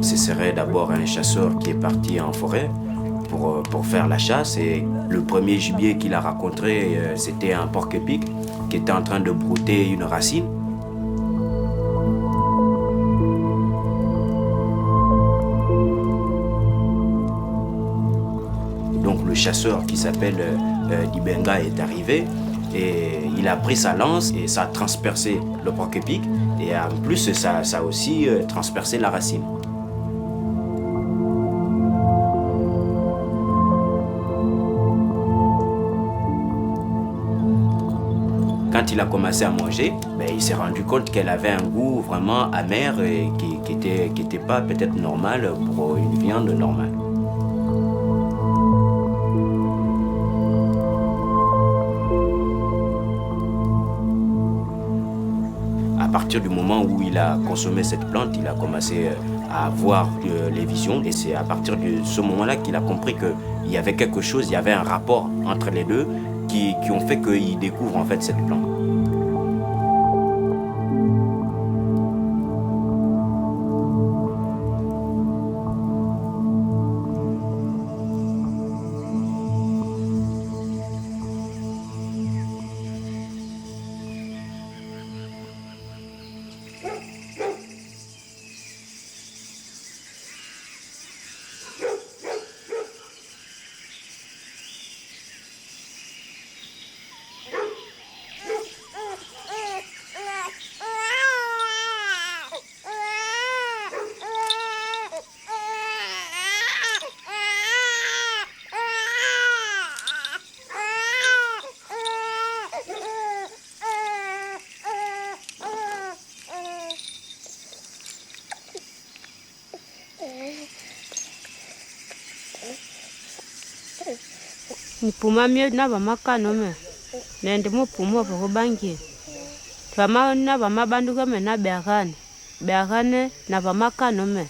Ce serait d'abord un chasseur qui est parti en forêt pour faire la chasse, et le premier gibier qu'il a rencontré, c'était un porc-épic qui était en train de brouter une racine. Donc le chasseur qui s'appelle Ibogaina est arrivé et il a pris sa lance et ça a transpercé le porc-épic, et en plus ça a aussi transpercé la racine. Quand il a commencé à manger, il s'est rendu compte qu'elle avait un goût vraiment amer et qui était pas peut-être normal pour une viande normale. À partir du moment où il a consommé cette plante, il a commencé à avoir les visions, et c'est à partir de ce moment-là qu'il a compris qu'il y avait quelque chose, il y avait un rapport entre les deux qui ont fait qu'il découvre en fait cette plante. Puma miyo na bamakano me nende mupuma kwa banki twama na bamabanduka me na beakane na bamakano me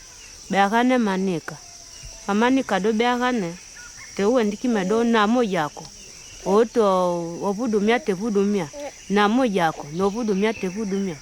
beakane manika amanika do beakane te uendiki medo na mojako oto obudumia te budumia na mojako no budumia te budumia.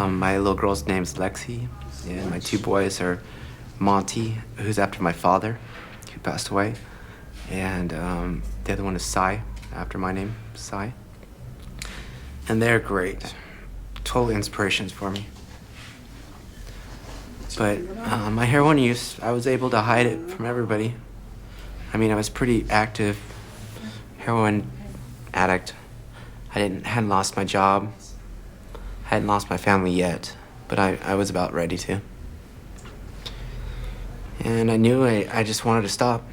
My little girl's name's Lexi, and my two boys are Monty, who's after my father, who passed away, and the other one is Sai, after my name, Sai. And they're great, total inspirations for me. But my heroin use, I was able to hide it from everybody. I mean, I was pretty active heroin addict. Hadn't lost my job. Hadn't lost my family yet, but I was about ready to. And I knew I just wanted to stop.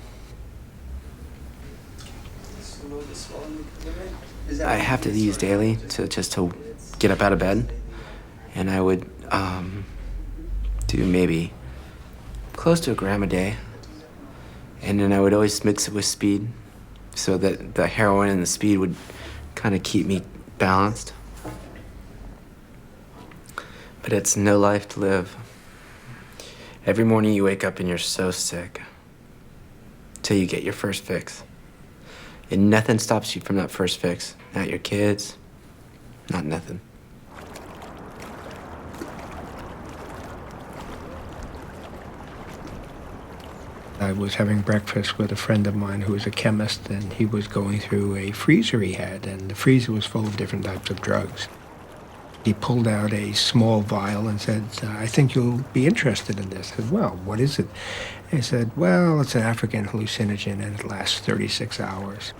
I have to use daily to get up out of bed, and I would do maybe close to a gram a day, and then I would always mix it with speed so that the heroin and the speed would kind of keep me balanced. But it's no life to live. Every morning you wake up and you're so sick. Till you get your first fix. And nothing stops you from that first fix. Not your kids, not nothing. I was having breakfast with a friend of mine who was a chemist, and he was going through a freezer he had, and the freezer was full of different types of drugs. He pulled out a small vial and said, I think you'll be interested in this. I said, well, what is it? He said, well, it's an African hallucinogen, and it lasts 36 hours.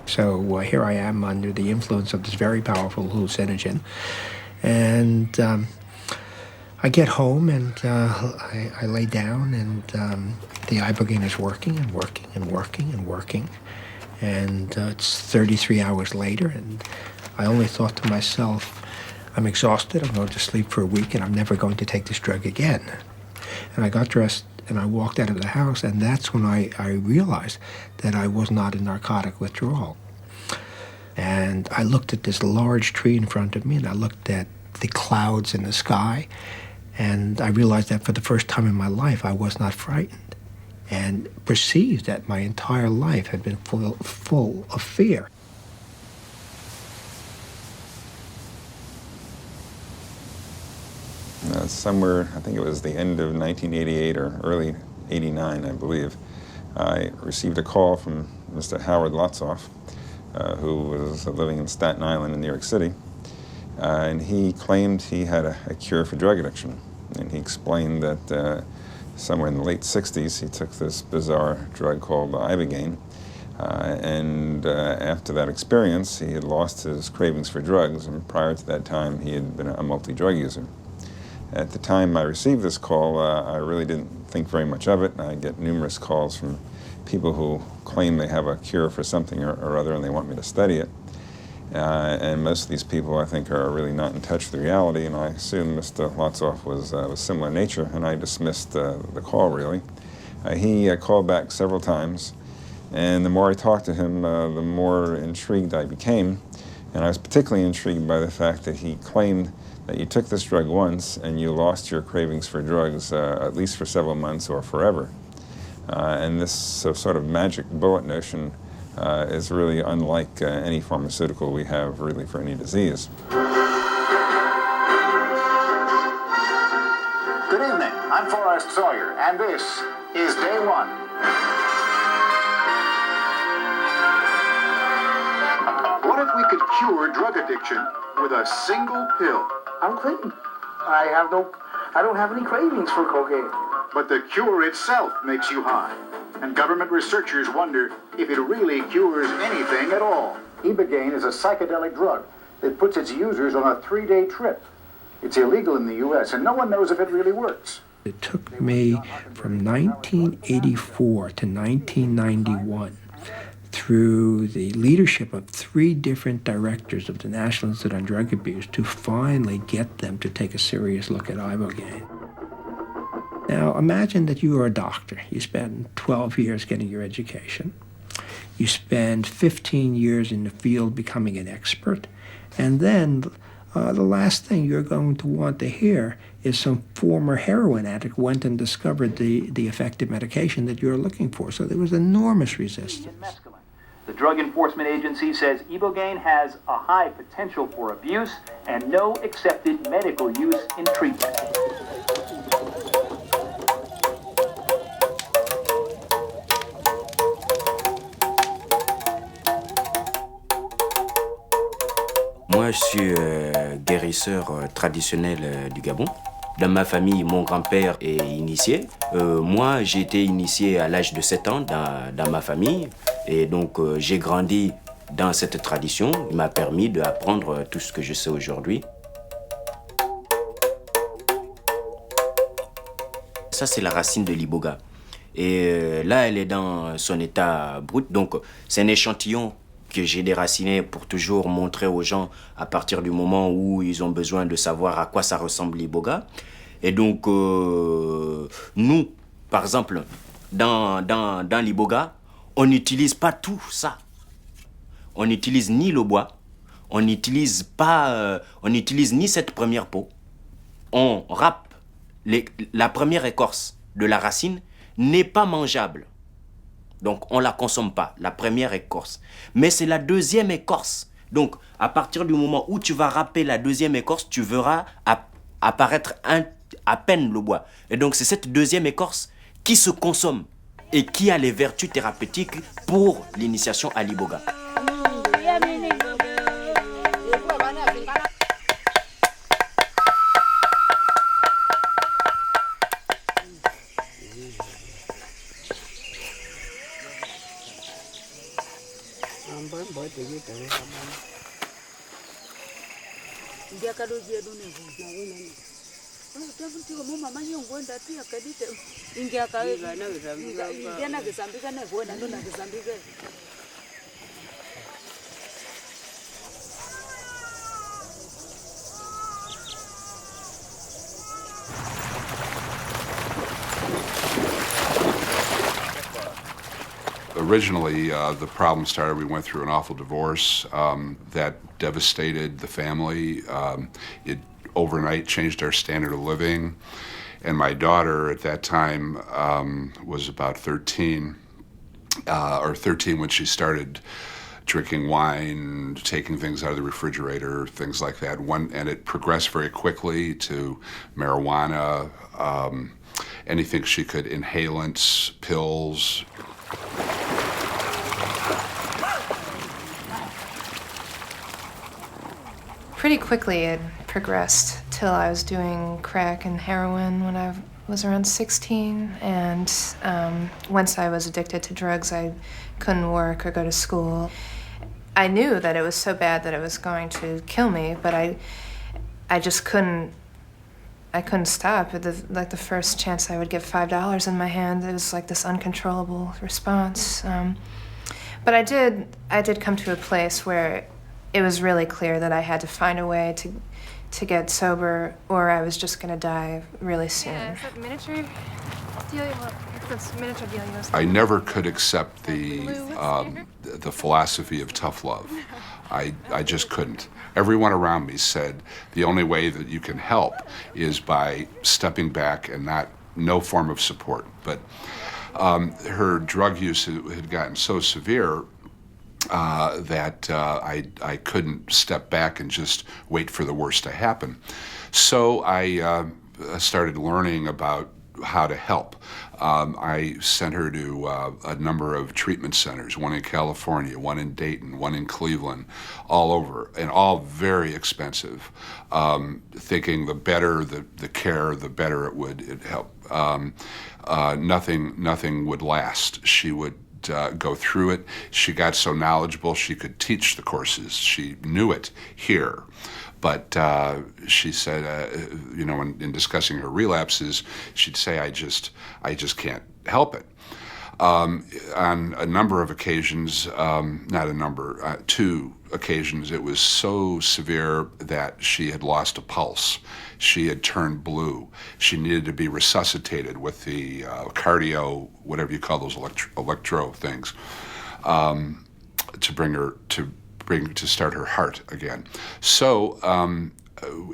So here I am under the influence of this very powerful hallucinogen, and I get home and I lay down, and the Ibogaina is working and working and working and working. And it's 33 hours later, and I only thought to myself, I'm exhausted, I'm going to sleep for a week, and I'm never going to take this drug again. And I got dressed and I walked out of the house, and that's when I realized that I was not in narcotic withdrawal. And I looked at this large tree in front of me, and I looked at the clouds in the sky, and I realized that for the first time in my life, I was not frightened, and perceived that my entire life had been full of fear. Somewhere, I think it was the end of 1988 or early 89, I believe, I received a call from Mr. Howard Lotzoff, who was living in Staten Island in New York City. And he claimed he had a cure for drug addiction. And he explained that somewhere in the late 60s, he took this bizarre drug called Ibogaine. After that experience, he had lost his cravings for drugs, and prior to that time, he had been a multi-drug user. At the time I received this call, I really didn't think very much of it. I get numerous calls from people who claim they have a cure for something or other, and they want me to study it. And most of these people, I think, are really not in touch with reality, and I assume Mr. Lotzoff was similar nature, and I dismissed the call, really. He called back several times, and the more I talked to him, the more intrigued I became. And I was particularly intrigued by the fact that he claimed that you took this drug once and you lost your cravings for drugs at least for several months or forever. And this sort of magic bullet notion is really unlike any pharmaceutical we have really for any disease. Good evening, I'm Forrest Sawyer, and this is Day One. What if we could cure drug addiction with a single pill? I'm clean. I don't have any cravings for cocaine. But the cure itself makes you high. And government researchers wonder if it really cures anything at all. Ibogaine is a psychedelic drug that puts its users on a 3-day trip. It's illegal in the U.S., and no one knows if it really works. It took me from 1984 to 1991 through the leadership of 3 different directors of the National Institute on Drug Abuse to finally get them to take a serious look at Ibogaine. Now, imagine that you are a doctor. You spend 12 years getting your education. You spend 15 years in the field becoming an expert. And then the last thing you're going to want to hear is some former heroin addict went and discovered the effective medication that you're looking for. So there was enormous resistance. The Drug Enforcement Agency says Ibogaine has a high potential for abuse and no accepted medical use in treatment. Moi, je suis guérisseur traditionnel du Gabon. Dans ma famille, mon grand-père est initié. Moi, j'ai été initié à l'âge de 7 ans dans ma famille. Et donc, j'ai grandi dans cette tradition. Il m'a permis d'apprendre tout ce que je sais aujourd'hui. Ça, c'est la racine de l'iboga. Et là, elle est dans son état brut. Donc, c'est un échantillon que j'ai déraciné pour toujours montrer aux gens à partir du moment où ils ont besoin de savoir à quoi ça ressemble l'iboga. Et donc, nous, par exemple, dans l'iboga, on n'utilise pas tout ça. On n'utilise ni le bois, on n'utilise ni cette première peau. On râpe la première écorce de la racine n'est pas mangeable. Donc, on ne la consomme pas, la première écorce. Mais c'est la deuxième écorce. Donc, à partir du moment où tu vas râper la deuxième écorce, tu verras apparaître à peine le bois. Et donc, c'est cette deuxième écorce qui se consomme et qui a les vertus thérapeutiques pour l'initiation à l'iboga. Originally, the problem started, we went through an awful divorce that devastated the family. It overnight changed our standard of living. And my daughter at that time was about 13 when she started drinking wine, taking things out of the refrigerator, things like that. And it progressed very quickly to marijuana, anything she could, inhalants, pills. Pretty quickly it progressed till I was doing crack and heroin when I was around 16, and once I was addicted to drugs I couldn't work or go to school. I knew that it was so bad that it was going to kill me, but I just couldn't stop. The first chance I would get $5 in my hand, it was like this uncontrollable response. But I did come to a place where it was really clear that I had to find a way to get sober, or I was just going to die really soon. Yeah, is that miniature dealing? I never could accept the philosophy of tough love. I just couldn't. Everyone around me said the only way that you can help is by stepping back and no form of support. But her drug use had gotten so severe that I couldn't step back and just wait for the worst to happen. So I started learning about how to help. I sent her to a number of treatment centers, one in California, one in Dayton, one in Cleveland, all over, and all very expensive, thinking the better the care, the better it would help. Nothing would last. She would go through it. She got so knowledgeable she could teach the courses. She knew it here. But she said, in discussing her relapses, she'd say, I just can't help it. On a number of occasions, two occasions, it was so severe that she had lost a pulse. She had turned blue. She needed to be resuscitated with the cardio, whatever you call those electro things, to start her heart again. So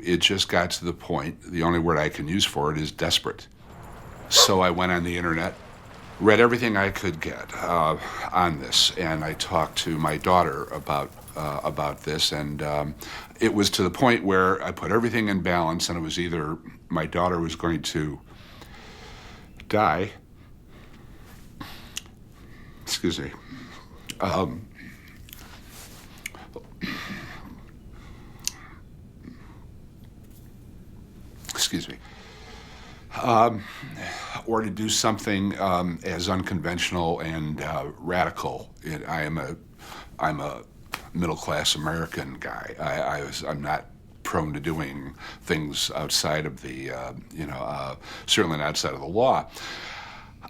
it just got to the point, the only word I can use for it is desperate. So I went on the internet, read everything I could get on this, and I talked to my daughter about this, and it was to the point where I put everything in balance, and it was either my daughter was going to die, excuse me, or to do something as unconventional and radical. I'm a middle-class American guy. I'm not prone to doing things outside of the, certainly not outside of the law.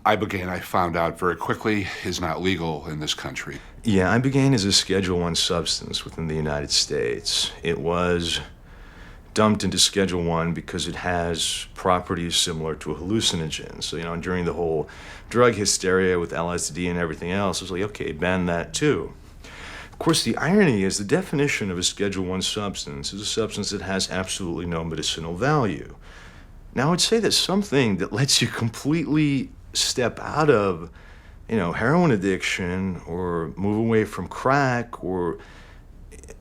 Ibogaine, I found out very quickly, is not legal in this country. Yeah, Ibogaine is a Schedule I substance within the United States. It was dumped into Schedule I because it has properties similar to a hallucinogen. So, during the whole drug hysteria with LSD and everything else, it was like, okay, ban that too. Of course, the irony is the definition of a Schedule I substance is a substance that has absolutely no medicinal value. Now, I would say that something that lets you completely step out of, heroin addiction or move away from crack or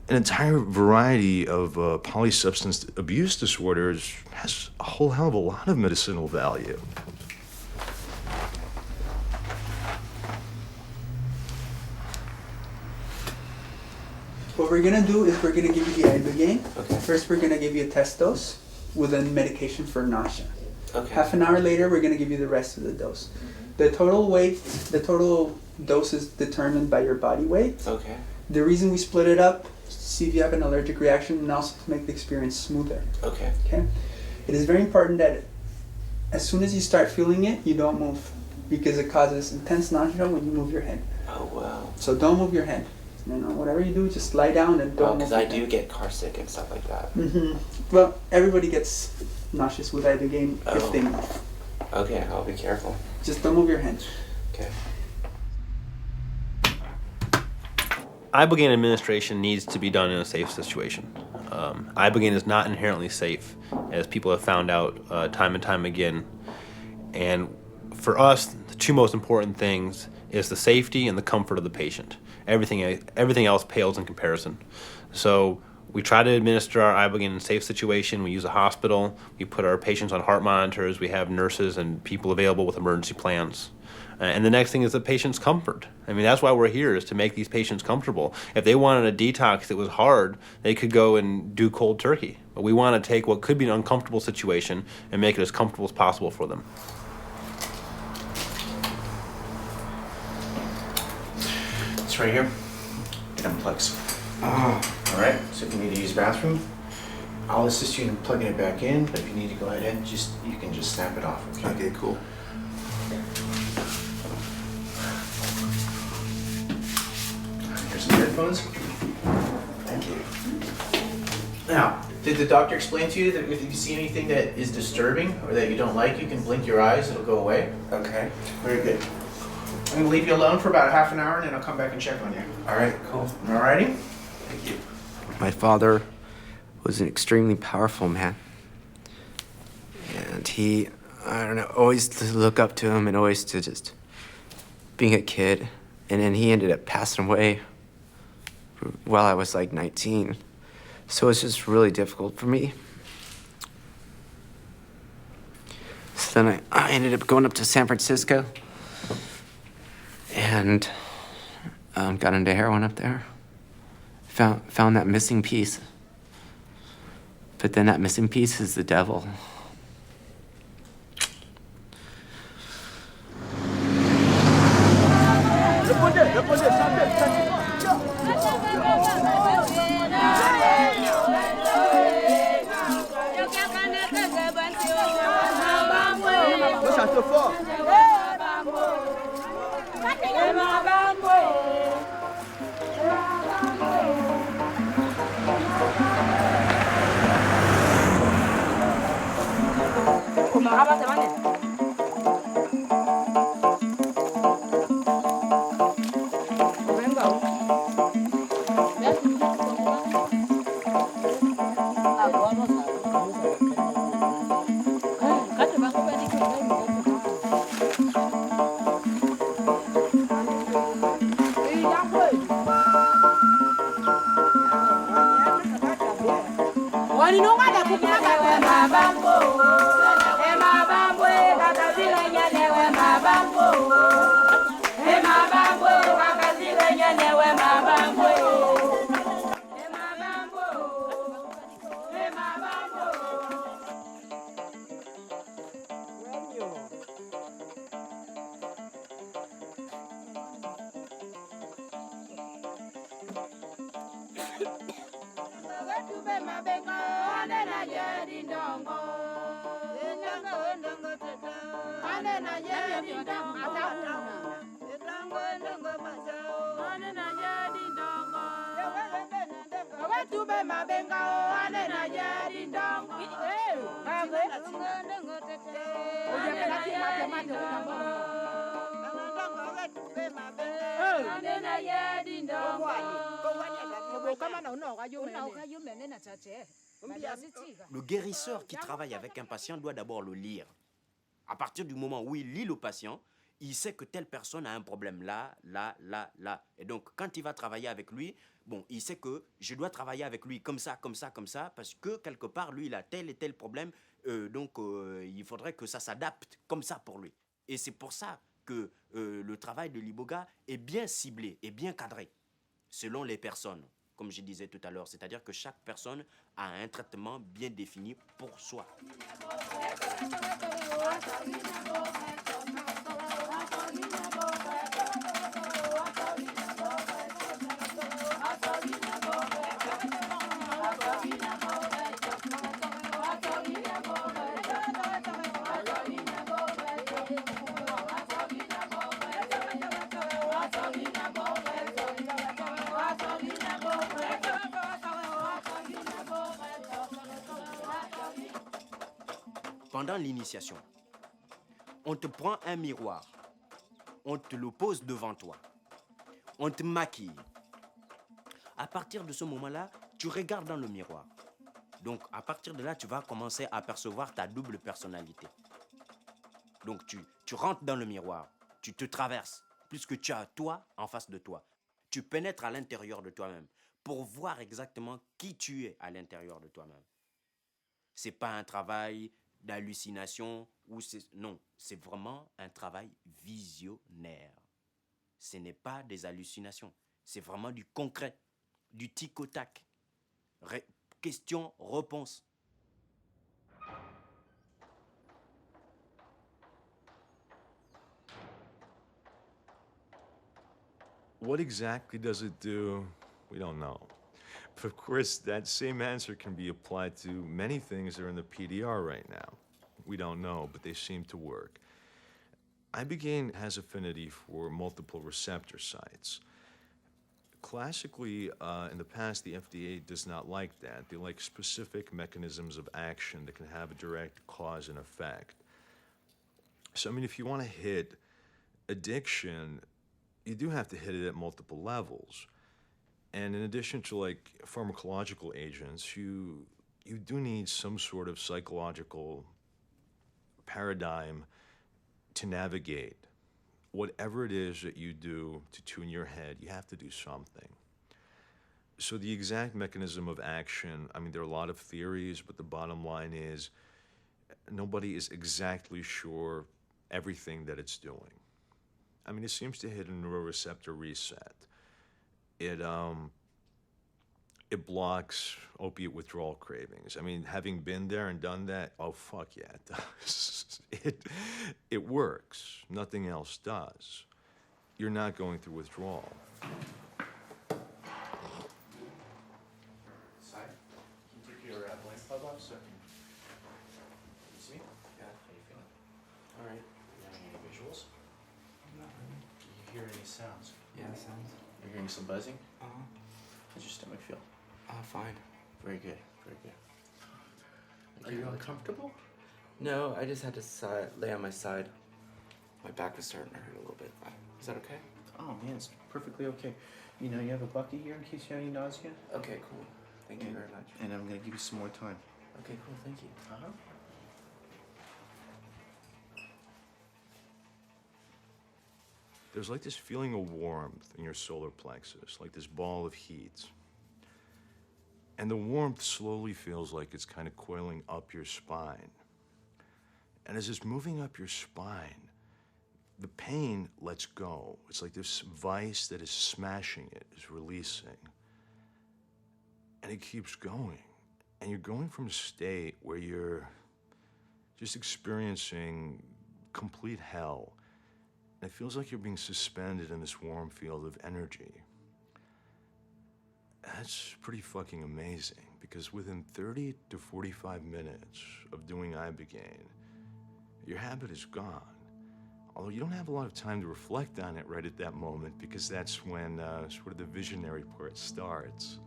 an entire variety of polysubstance abuse disorders has a whole hell of a lot of medicinal value. What we're gonna do is we're gonna give you the Ibogaine. Okay. First, we're gonna give you a test dose with a medication for nausea. Okay. Half an hour later, we're gonna give you the rest of the dose. The total dose is determined by your body weight. Okay. The reason we split it up is to see if you have an allergic reaction and also to make the experience smoother. Okay. Okay. It is very important that as soon as you start feeling it, you don't move because it causes intense nausea when you move your head. Oh, wow. So don't move your head. Whatever you do, just lie down and don't move. Because I do get car sick and stuff like that. Well, everybody gets nauseous with Ibogaine if they move. Okay, I'll be careful. Just don't move your hand. Okay. Ibogaine administration needs to be done in a safe situation. Ibogaine is not inherently safe, as people have found out time and time again. And for us, the two most important things is the safety and the comfort of the patient. Everything else pales in comparison. So we try to administer our Ibogaine in a safe situation. We use a hospital. We put our patients on heart monitors. We have nurses and people available with emergency plans. And the next thing is the patient's comfort. I mean, that's why we're here, is to make these patients comfortable. If they wanted a detox that was hard, they could go and do cold turkey. But we want to take what could be an uncomfortable situation and make it as comfortable as possible for them. It's right here. It unplugs. All right, so if you need to use the bathroom, I'll assist you in plugging it back in, but if you need to go ahead and you can just snap it off, okay? Okay, cool. Here's some headphones. Thank you. Now, did the doctor explain to you that if you see anything that is disturbing or that you don't like, you can blink your eyes, it'll go away? Okay. Very good. I'm gonna leave you alone for about half an hour and then I'll come back and check on you. All right, cool. Alrighty? Thank you. My father was an extremely powerful man. And he, always to look up to him and always to just being a kid. And then he ended up passing away while I was like 19. So it's just really difficult for me. So then I ended up going up to San Francisco and got into heroin up there. Found that missing piece. But then that missing piece is the devil. Le guérisseur qui travaille avec un patient doit d'abord le lire. À partir du moment où il lit le patient, il sait que telle personne a un problème là, là, là, là. Et donc, quand il va travailler avec lui, bon, il sait que je dois travailler avec lui comme ça, comme ça, comme ça, parce que quelque part, lui, il a tel et tel problème. Il faudrait que ça s'adapte comme ça pour lui. Et c'est pour ça que le travail de l'iboga est bien ciblé et bien cadré, selon les personnes, comme je disais tout à l'heure. C'est-à-dire que chaque personne a un traitement bien défini pour soi. Pendant l'initiation, on te prend un miroir, on te le pose devant toi, on te maquille. À partir de ce moment-là, tu regardes dans le miroir. Donc, à partir de là, tu vas commencer à percevoir ta double personnalité. Donc, tu rentres dans le miroir, tu te traverses, puisque tu as toi en face de toi. Tu pénètres à l'intérieur de toi-même pour voir exactement qui tu es à l'intérieur de toi-même. C'est pas un travail d'hallucination non, c'est vraiment un travail visionnaire. Ce n'est pas des hallucinations, c'est vraiment du concret, du tic au tac. Question-réponse. What exactly does it do? We don't know. But of course, that same answer can be applied to many things that are in the PDR right now. We don't know, but they seem to work. Ibogaine has affinity for multiple receptor sites. Classically, in the past, the FDA does not like that. They like specific mechanisms of action that can have a direct cause and effect. So, I mean, if you want to hit addiction, you do have to hit it at multiple levels. And in addition to like pharmacological agents, you do need some sort of psychological paradigm to navigate. Whatever it is that you do to tune your head, you have to do something. So the exact mechanism of action, I mean, there are a lot of theories, but the bottom line is nobody is exactly sure everything that it's doing. I mean, it seems to hit a neuroreceptor reset. It blocks opiate withdrawal cravings. I mean, having been there and done that, oh, fuck yeah, it does. It works. Nothing else does. You're not going through withdrawal. Side, can you take your blank plug off so I can... You see me? Yeah. How you feeling? All right. You having any visuals? Not Do you hear any sounds? Yeah, sounds. You're hearing some buzzing? Uh-huh. How's your stomach feel? Fine. Very good, very good. Are you uncomfortable? No, I just had to lay on my side. My back was starting to hurt a little bit. Is that okay? Oh man, it's perfectly okay. You know, you have a bucket here in case you have any nausea? Okay, cool. Thank you very much. And I'm gonna give you some more time. Okay, cool. Thank you. Uh-huh. There's like this feeling of warmth in your solar plexus, like this ball of heat. And the warmth slowly feels like it's kind of coiling up your spine. And as it's moving up your spine, the pain lets go. It's like this vice that is smashing it is releasing. And it keeps going. And you're going from a state where you're just experiencing complete hell. And it feels like you're being suspended in this warm field of energy. That's pretty fucking amazing, because within 30 to 45 minutes of doing Ibogaine, your habit is gone. Although you don't have a lot of time to reflect on it right at that moment, because that's when sort of the visionary part starts.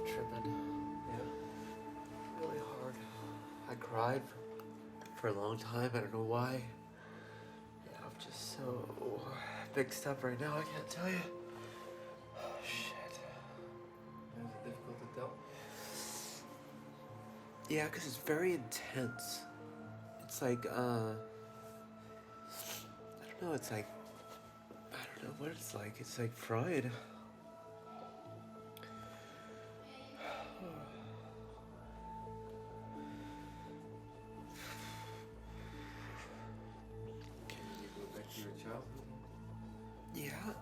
tripping. Yeah. Really hard. I cried for a long time. I don't know why. Yeah, I'm just so mixed up right now. I can't tell you. Oh, shit. Is it difficult to tell? Yeah, because it's very intense. It's like, I don't know, it's like, I don't know what it's like. It's like fried. Can you go back to your childhood? Yeah,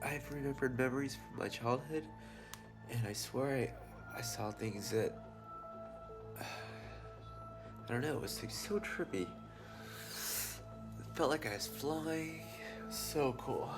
I've remembered memories from my childhood, and I swear I saw things that, I don't know, it was like so trippy. It felt like I was flying. It was so cool.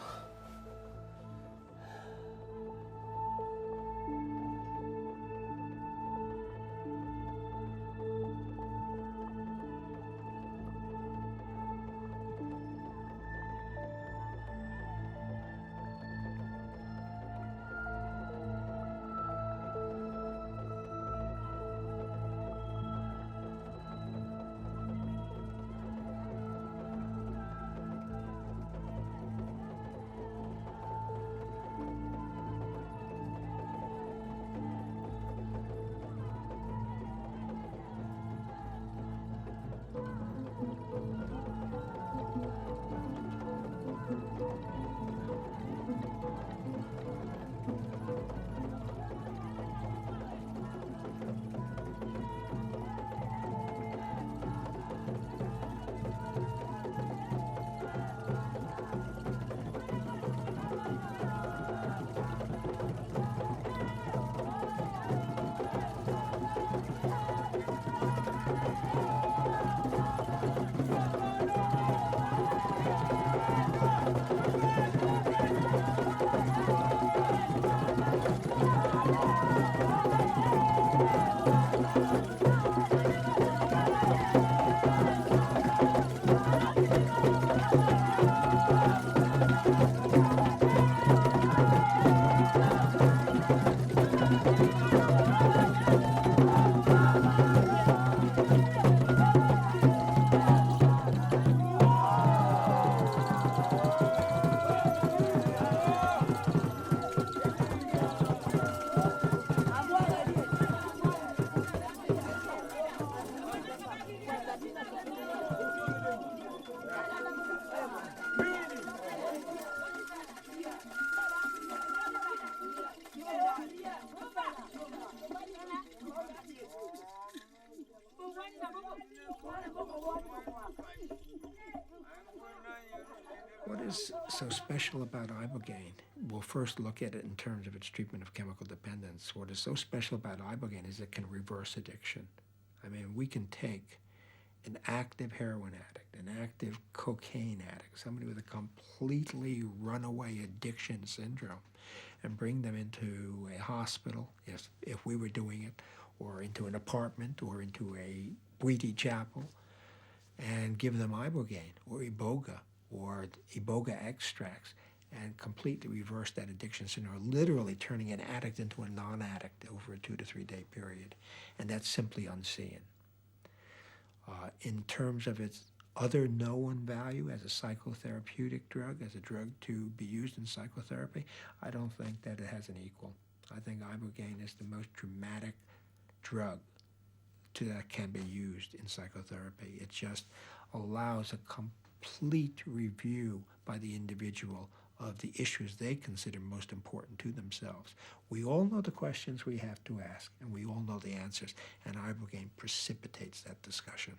What is so special about Ibogaine? We'll first look at it in terms of its treatment of chemical dependence. What is so special about Ibogaine is it can reverse addiction. I mean, we can take an active heroin addict, an active cocaine addict, somebody with a completely runaway addiction syndrome, and bring them into a hospital, if we were doing it, or into an apartment, or into a weedy chapel, and give them Ibogaine or Iboga extracts and completely reverse that addiction syndrome, literally turning an addict into a non-addict over a 2 to 3 day period. And that's simply unseen. In terms of its other known value as a psychotherapeutic drug, as a drug to be used in psychotherapy, I don't think that it has an equal. I think Ibogaine is the most dramatic drug that can be used in psychotherapy. It just allows a complete review by the individual of the issues they consider most important to themselves. We all know the questions we have to ask, and we all know the answers, and Ibogaine precipitates that discussion.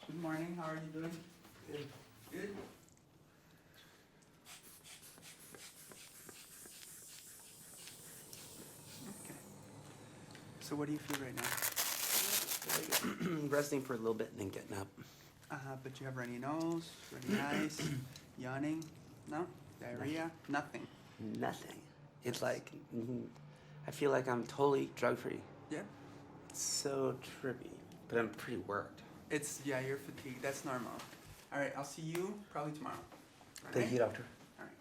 Good morning, how are you doing? Good. Good? Okay. So what do you feel right now? Resting for a little bit and then getting up. But you have runny nose, runny eyes, yawning? No? Diarrhea? Nothing. Nothing. It's like, I feel like I'm totally drug-free. Yeah? It's so trippy, but I'm pretty worked. Yeah, you're fatigued. That's normal. All right, I'll see you probably tomorrow. All Thank right? you, doctor. All right.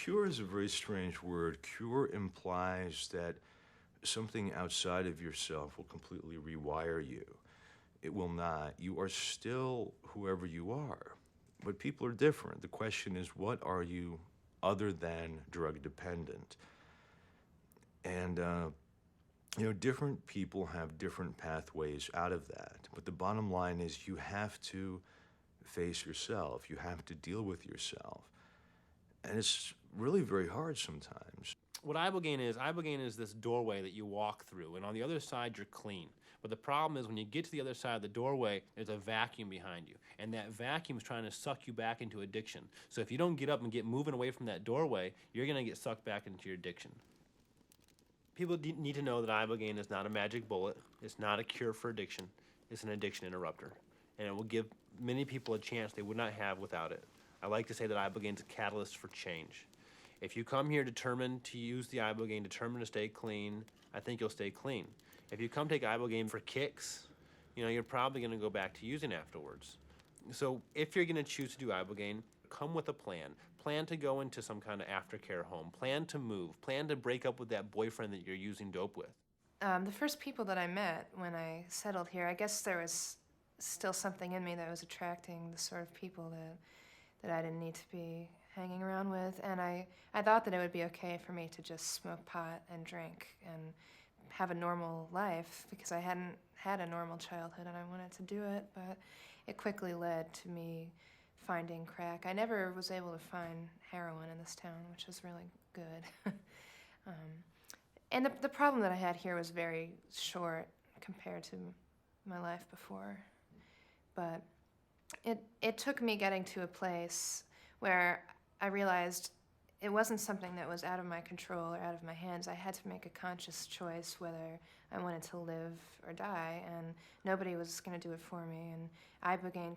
cure is a very strange word. Cure implies that something outside of yourself will completely rewire you. It will not. You are still whoever you are. But people are different. The question is, what are you other than drug dependent? And, different people have different pathways out of that. But the bottom line is you have to face yourself. You have to deal with yourself. And it's really very hard sometimes. What Ibogaine is this doorway that you walk through, and on the other side you're clean. But the problem is when you get to the other side of the doorway, there's a vacuum behind you, and that vacuum is trying to suck you back into addiction. So if you don't get up and get moving away from that doorway, you're going to get sucked back into your addiction. People need to know that Ibogaine is not a magic bullet. It's not a cure for addiction. It's an addiction interrupter, and it will give many people a chance they would not have without it. I like to say that Ibogaine is a catalyst for change. If you come here determined to use the Ibogaine, determined to stay clean, I think you'll stay clean. If you come take Ibogaine for kicks, you're probably going to go back to using afterwards. So if you're going to choose to do Ibogaine, come with a plan. Plan to go into some kind of aftercare home. Plan to move. Plan to break up with that boyfriend that you're using dope with. The first people that I met when I settled here, I guess there was still something in me that was attracting the sort of people that I didn't need to be hanging around with, and I thought that it would be okay for me to just smoke pot and drink and have a normal life because I hadn't had a normal childhood and I wanted to do it, but it quickly led to me finding crack. I never was able to find heroin in this town, which was really good. And the problem that I had here was very short compared to my life before, but it took me getting to a place where I realized it wasn't something that was out of my control or out of my hands. I had to make a conscious choice whether I wanted to live or die, and nobody was going to do it for me. And Ibogaine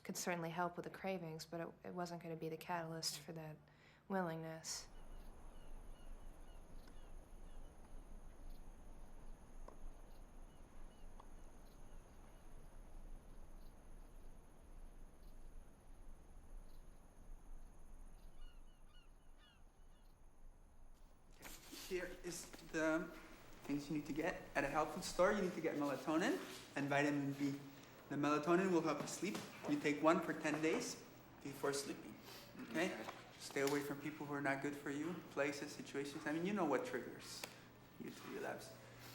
could certainly help with the cravings, but it wasn't going to be the catalyst for that willingness. Here is the things you need to get at a health food store. You need to get melatonin and vitamin B. The melatonin will help you sleep. You take one for 10 days before sleeping. Okay? Stay away from people who are not good for you, places, situations. I mean, you know what triggers you to relapse.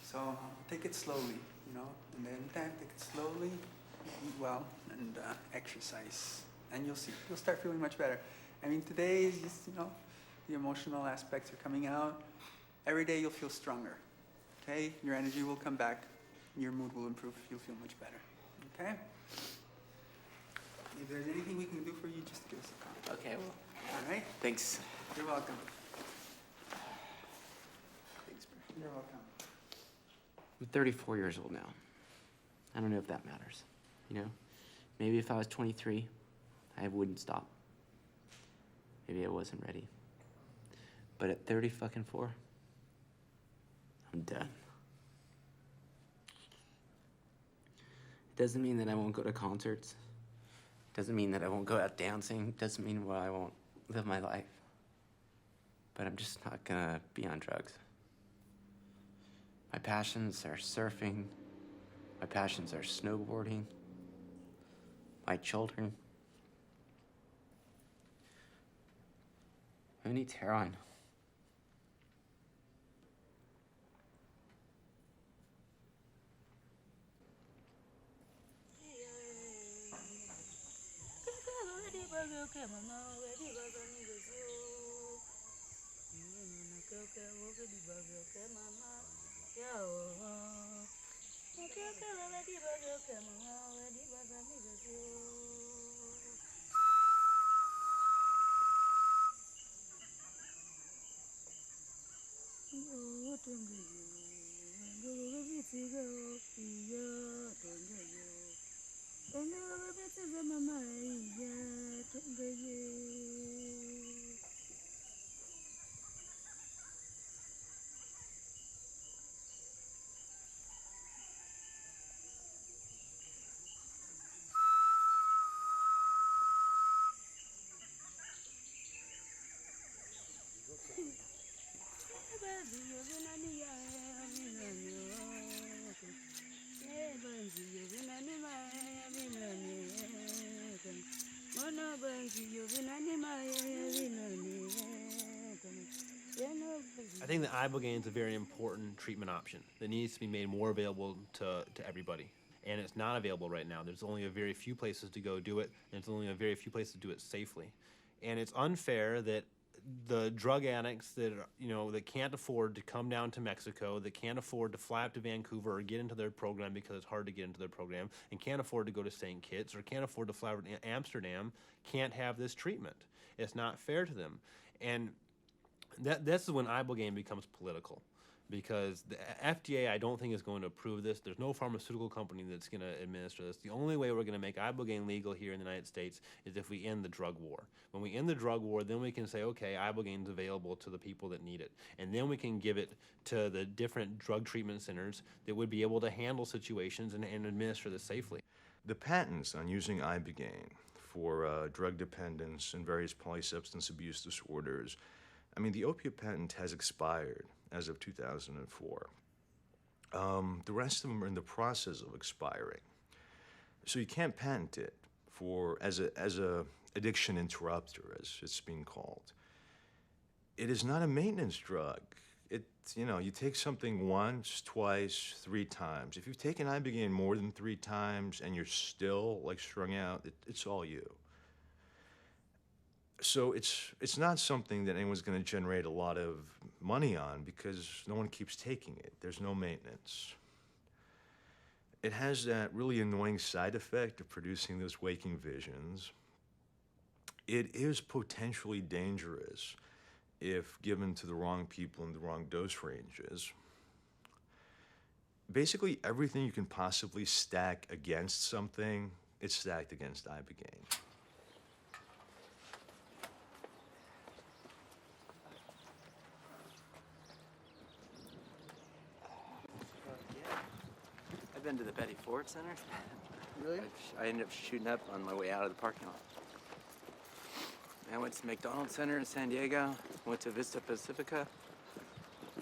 So take it slowly, and then take it slowly, eat well, and exercise. And you'll see, you'll start feeling much better. I mean, today is just, the emotional aspects are coming out. Every day you'll feel stronger, okay? Your energy will come back, your mood will improve, you'll feel much better, okay? If there's anything we can do for you, just give us a call. Okay, well. All right? Thanks. You're welcome. Thanks, bro. You're welcome. I'm 34 years old now. I don't know if that matters, Maybe if I was 23, I wouldn't stop. Maybe I wasn't ready. But at 34, I'm done. It doesn't mean that I won't go to concerts. It doesn't mean that I won't go out dancing. It doesn't mean I won't live my life. But I'm just not gonna be on drugs. My passions are surfing. My passions are snowboarding. My children. Who needs heroin? I think that Ibogaine is a very important treatment option that needs to be made more available to everybody. And it's not available right now. There's only a very few places to go do it, and there's only a very few places to do it safely. And it's unfair that the drug addicts that are, that can't afford to come down to Mexico, that can't afford to fly up to Vancouver or get into their program because it's hard to get into their program, and can't afford to go to St. Kitts or can't afford to fly over to Amsterdam, can't have this treatment. It's not fair to them. And this is when Ibogaine becomes political, because the FDA, I don't think, is going to approve this. There's no pharmaceutical company that's going to administer this. The only way we're going to make Ibogaine legal here in the United States is if we end the drug war. When we end the drug war, then we can say, okay, Ibogaine's available to the people that need it. And then we can give it to the different drug treatment centers that would be able to handle situations and administer this safely. The patents on using Ibogaine for drug dependence and various polysubstance abuse disorders, the opiate patent has expired as of 2004. The rest of them are in the process of expiring. So you can't patent it as a addiction interrupter, as it's being called. It is not a maintenance drug. You take something once, twice, 3 times. If you've taken Ibogaine more than 3 times and you're still strung out, it's all you. So it's not something that anyone's going to generate a lot of money on because no one keeps taking it. There's no maintenance. It has that really annoying side effect of producing those waking visions. It is potentially dangerous if given to the wrong people in the wrong dose ranges. Basically, everything you can possibly stack against something, it's stacked against Ibogaine. I've been to the Betty Ford Center. Really? I ended up shooting up on my way out of the parking lot. I went to McDonald's Center in San Diego. Went to Vista Pacifica.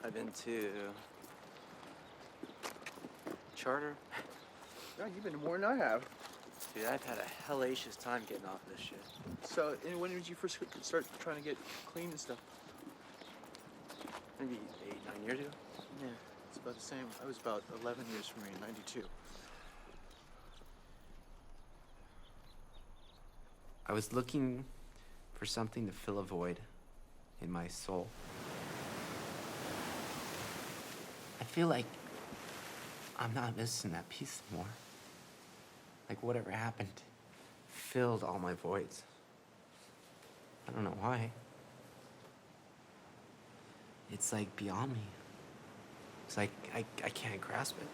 I've been to Charter. Yeah, you've been to more than I have. Dude, I've had a hellacious time getting off this shit. So, and when did you first start trying to get clean and stuff? Maybe 8, 9 years ago. Yeah, it's about the same. I was about 11 years from me in 92. I was looking for something to fill a void in my soul. I feel like I'm not missing that piece anymore. Like whatever happened filled all my voids. I don't know why. It's like beyond me. It's like I can't grasp it.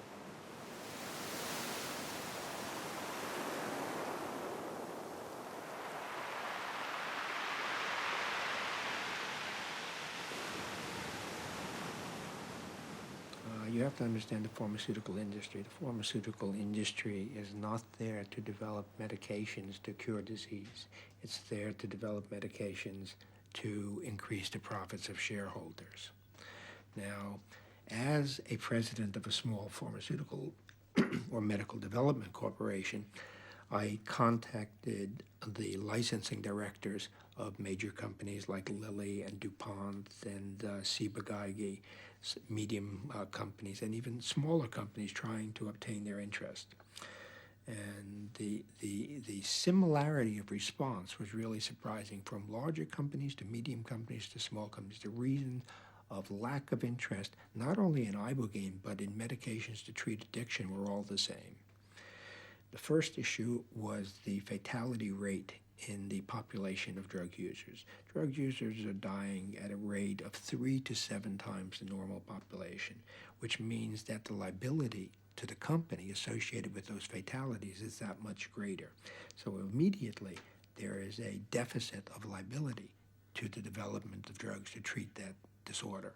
You have to understand the pharmaceutical industry. The pharmaceutical industry is not there to develop medications to cure disease. It's there to develop medications to increase the profits of shareholders. Now, as a president of a small pharmaceutical or medical development corporation, I contacted the licensing directors of major companies like Lilly and DuPont and Ibogaina, medium companies, and even smaller companies trying to obtain their interest. And the similarity of response was really surprising, from larger companies to medium companies to small companies. The reason of lack of interest, not only in Ibogaine, but in medications to treat addiction, were all the same. The first issue was the fatality rate in the population of drug users. Drug users are dying at a rate of 3 to 7 times the normal population, which means that the liability to the company associated with those fatalities is that much greater. So immediately there is a deficit of liability to the development of drugs to treat that disorder.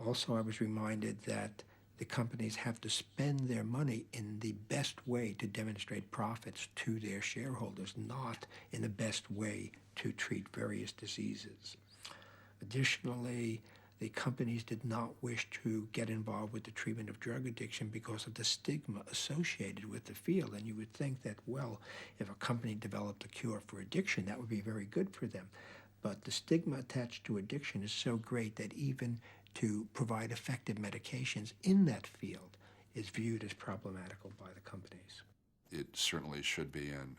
Also, I was reminded that the companies have to spend their money in the best way to demonstrate profits to their shareholders, not in the best way to treat various diseases. Additionally, the companies did not wish to get involved with the treatment of drug addiction because of the stigma associated with the field. And you would think that, well, if a company developed a cure for addiction, that would be very good for them. But the stigma attached to addiction is so great that even to provide effective medications in that field is viewed as problematical by the companies. It certainly should be, and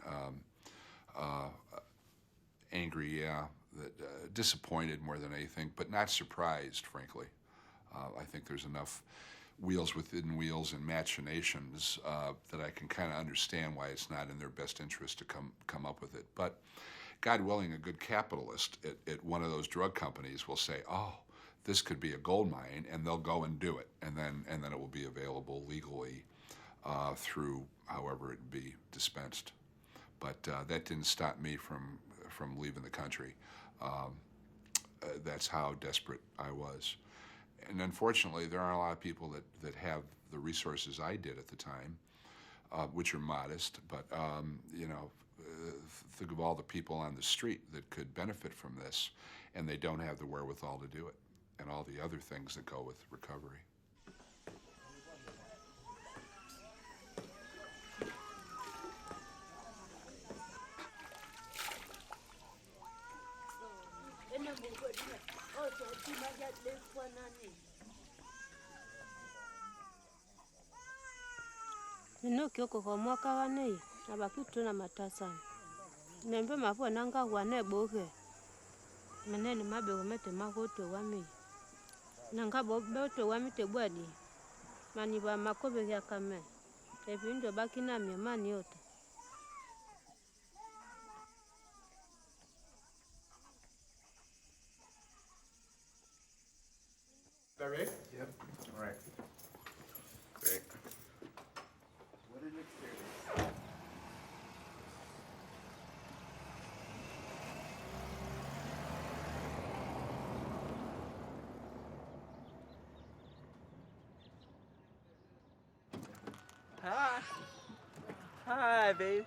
angry, yeah, disappointed more than anything, but not surprised, frankly. I think there's enough wheels within wheels and machinations that I can kind of understand why it's not in their best interest to come up with it. But God willing, a good capitalist at one of those drug companies will say, oh, this could be a gold mine, and they'll go and do it, and then it will be available legally through however it be dispensed. But that didn't stop me from leaving the country. That's how desperate I was. And unfortunately, there aren't a lot of people that have the resources I did at the time, which are modest, but think of all the people on the street that could benefit from this, and they don't have the wherewithal to do it, and all the other things that go with recovery. Ninokioko kwa mwaka wane abakitu na matasana nembe mapo nanga wane boke menene mabe umete makoto wami nanga boto wami te bwadi mani ba makobe ya kame ebindo bakina mani yote. Is that right? Yep. All right. Great. What an experience. Hi. Hi, babe.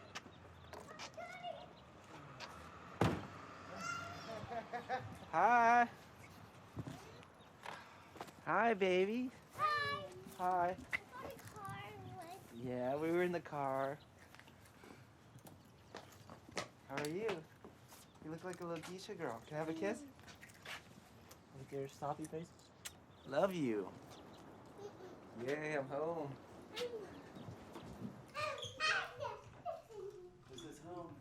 Hi. Hi, baby. Hi. Hi. My car was... Yeah, we were in the car. How are you? You look like a little geisha girl. Can I have a kiss? Look at your sloppy face. Love you. Yay, I'm home. This is home.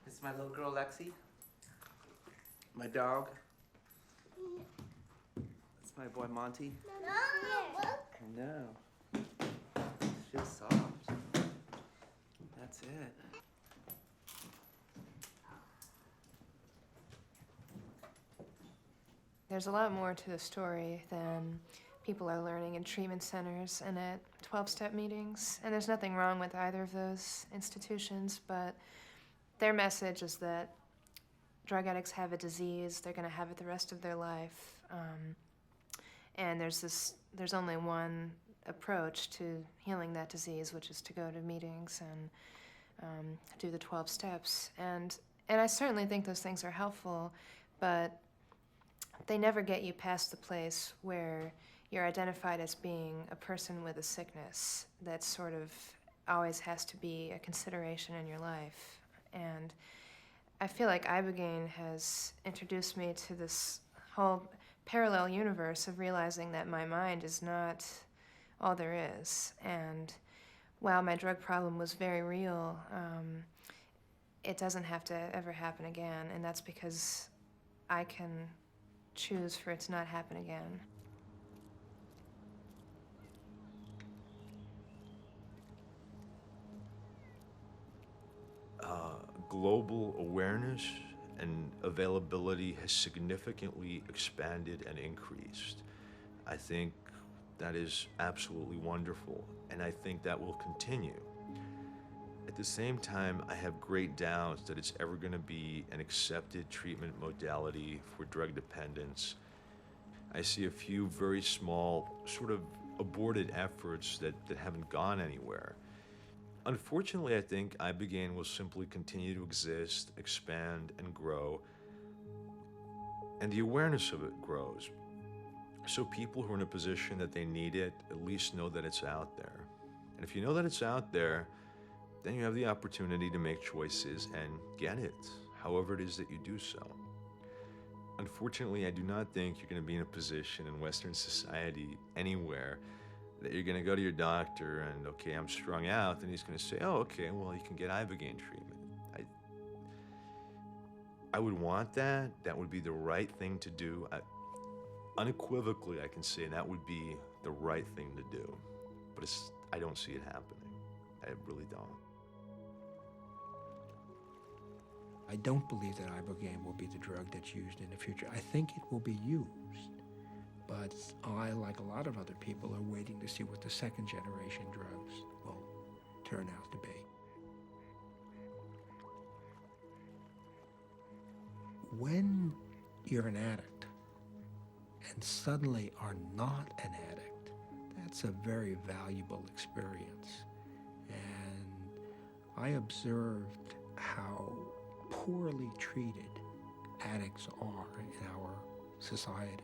This is my little girl, Lexi. My dog. That's my boy, Monty. No, look. I know. She's soft. That's it. There's a lot more to the story than people are learning in treatment centers and at 12-step meetings. And there's nothing wrong with either of those institutions, but their message is that drug addicts have a disease, they're gonna have it the rest of their life. And there's only one approach to healing that disease, which is to go to meetings and do the 12 steps. And I certainly think those things are helpful, but they never get you past the place where you're identified as being a person with a sickness that sort of always has to be a consideration in your life. And I feel like Ibogaine has introduced me to this whole parallel universe of realizing that my mind is not all there is. And while my drug problem was very real, it doesn't have to ever happen again. And that's because I can choose for it to not happen again. Global awareness and availability has significantly expanded and increased. I think that is absolutely wonderful, and I think that will continue. At the same time, I have great doubts that it's ever going to be an accepted treatment modality for drug dependence. I see a few very small, sort of aborted efforts that haven't gone anywhere. Unfortunately, I think Ibogaine will simply continue to exist, expand, and grow And the awareness of it grows. So people who are in a position that they need it at least know that it's out there. And if you know that it's out there, then you have the opportunity to make choices and get it, however it is that you do so. Unfortunately, I do not think you're going to be in a position in Western society anywhere that you're going to go to your doctor and, okay, I'm strung out, and he's going to say, oh, okay, well, you can get Ibogaine treatment. I would want that. That would be the right thing to do. Unequivocally, I can say that would be the right thing to do. But I don't see it happening. I really don't. I don't believe that Ibogaine will be the drug that's used in the future. I think it will be used, but I, like a lot of other people, are waiting to see what the second generation drugs will turn out to be. When you're an addict and suddenly are not an addict, that's a very valuable experience. And I observed how poorly treated addicts are in our society.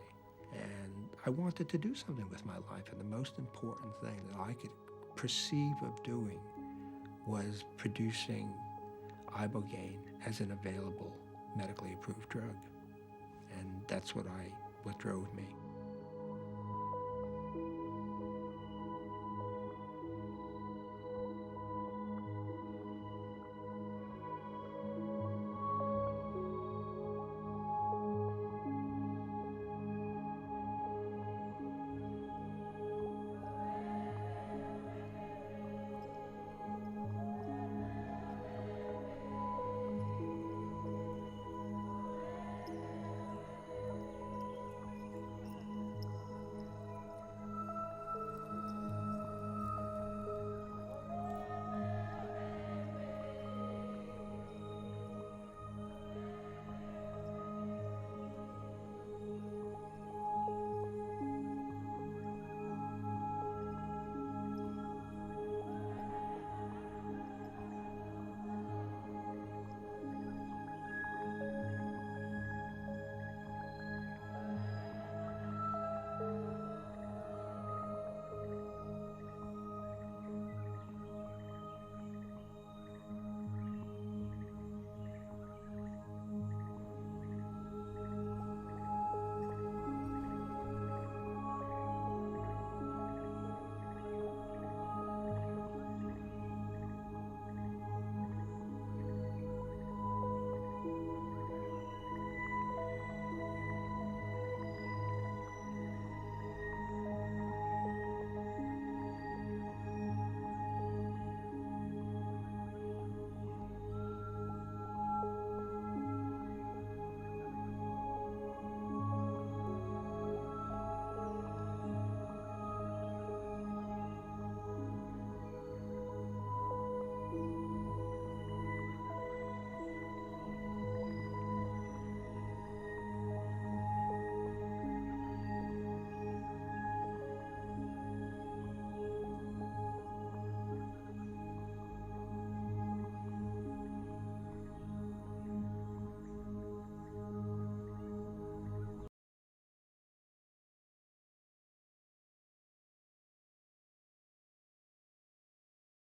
And I wanted to do something with my life, and the most important thing that I could perceive of doing was producing Ibogaine as an available medically approved drug. And that's what drove me.